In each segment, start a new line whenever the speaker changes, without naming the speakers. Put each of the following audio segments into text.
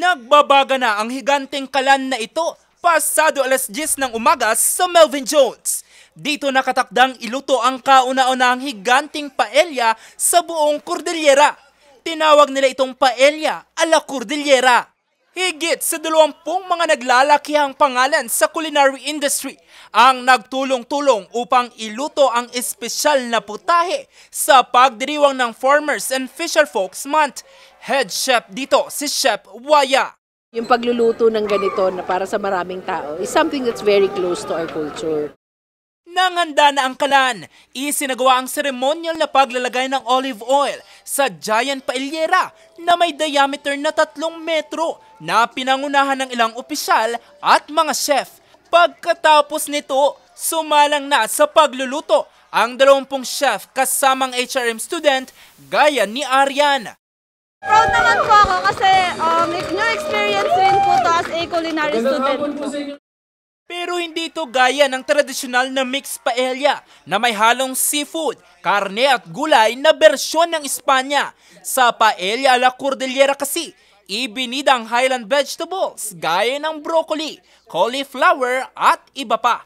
Nagbabaga na ang higanteng kalan na ito pasado alas 10 ng umaga sa Melvin Jones. Dito nakatakdang iluto ang kauna-unahang higanteng paella sa buong Cordillera. Tinawag nila itong paella a la Cordillera. Higit sa 20 mga naglalakihang pangalan sa culinary industry ang nagtulong-tulong upang iluto ang espesyal na putahe sa pagdiriwang ng Farmers and Fisherfolks Month. Head chef dito si Chef Waya.
Yung pagluluto ng ganito na para sa maraming tao is something that's very close to our culture.
Nanganda na ang kalan, isinagawa ang seremonyal na paglalagay ng olive oil sa giant paellera na may diameter na 3 metro na pinangunahan ng ilang opisyal at mga chef. Pagkatapos nito, sumalang na sa pagluluto ang 20 chef kasamang HRM student gaya ni Arian.
Proud naman po ako kasi new experience rin po to as a culinary student.
Pero hindi ito gaya ng tradisyonal na mixed paella na may halong seafood, karne at gulay na bersyon ng Espanya. Sa paella a la Cordillera kasi, ibinida ang highland vegetables gaya ng broccoli, cauliflower at iba pa.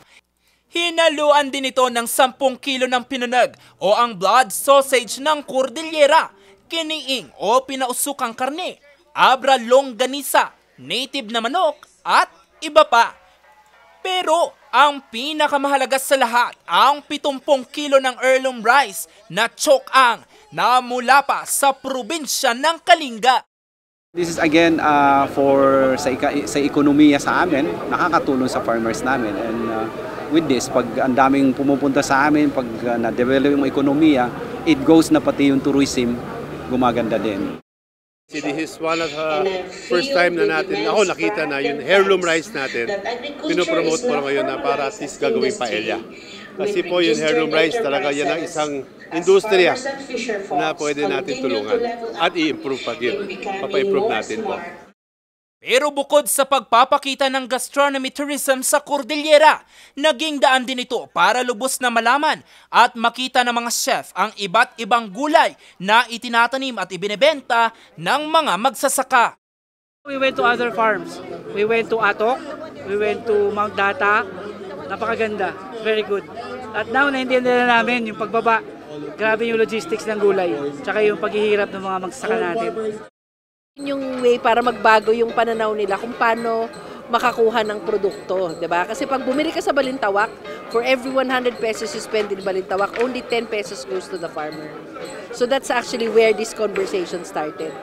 Hinaluan din ito ng 10 kilo ng pinunag o ang blood sausage ng Cordillera, kiniing o pinausukang karne, abra longganisa, native na manok at iba pa. Pero ang pinakamahalaga sa lahat, ang 70 kilo ng heirloom rice na chokang na mula pa sa probinsya ng Kalinga.
This is again for sa ekonomiya sa amin, nakakatulong sa farmers namin. And with this, pag ang daming pumupunta sa amin, pag na-develop yung ekonomiya, it goes na pati yung tourism, gumaganda din.
This is one of the first time na natin, ako nakita na yung heirloom rice natin, pinopromote ko ngayon na para at least gagawing paella. Kasi po yung heirloom rice talaga yan ang isang industriya na pwede natin tulungan at i-improve pa din, papa-improve natin po.
Pero bukod sa pagpapakita ng gastronomy tourism sa Cordillera, naging daan din ito para lubos na malaman at makita ng mga chef ang iba't ibang gulay na itinatanim at ibinebenta ng mga magsasaka.
We went to other farms. We went to Atok, we went to Mount Data. Napakaganda, very good. At now, naintindihan na namin yung pagbaba. Grabe yung logistics ng gulay, tsaka yung paghihirap ng mga magsasaka natin.
Yung way para magbago yung pananaw nila kung paano makakuha ng produkto, 'di ba? Kasi pag bumili ka sa Balintawak, for every 100 pesos you spend in Balintawak, only 10 pesos goes to the farmer. So that's actually where this conversation started.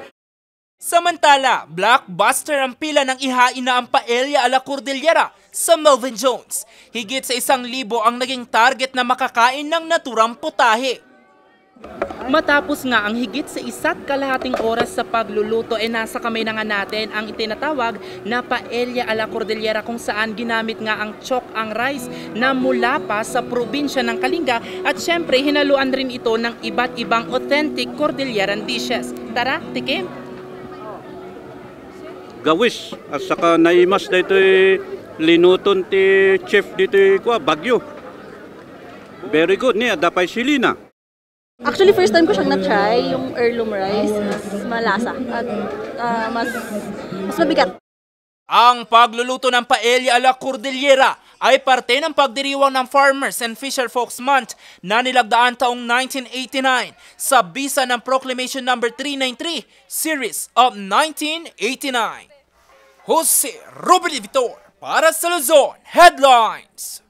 Samantala, blockbuster ang pila ng ihain na ang paella a la Cordillera sa Melvin Jones. Higit sa 1,000 ang naging target na makakain ng naturang putahe. Matapos nga ang higit sa 1.5 oras sa pagluluto nasa kamay na nga natin ang itinatawag na paella a la Cordillera kung saan ginamit nga ang chok ang rice na mula pa sa probinsya ng Kalinga at syempre hinaluan rin ito ng iba't ibang authentic Cordilleran dishes. Tara, tikim!
Gawis at saka naimas na ito linuton ti chef dito Bagyo. Very good niya, dapay silina.
Actually, first time ko siyang na-try, yung heirloom rice. Mas malasa at mas mabigat.
Ang pagluluto ng paella a la Cordillera ay parte ng pagdiriwang ng Farmers and Fisherfolks Month na nilagdaan taong 1989 sa bisa ng Proclamation No. 393, Series of 1989. Jose Robert Vitor para sa Luzon Headlines.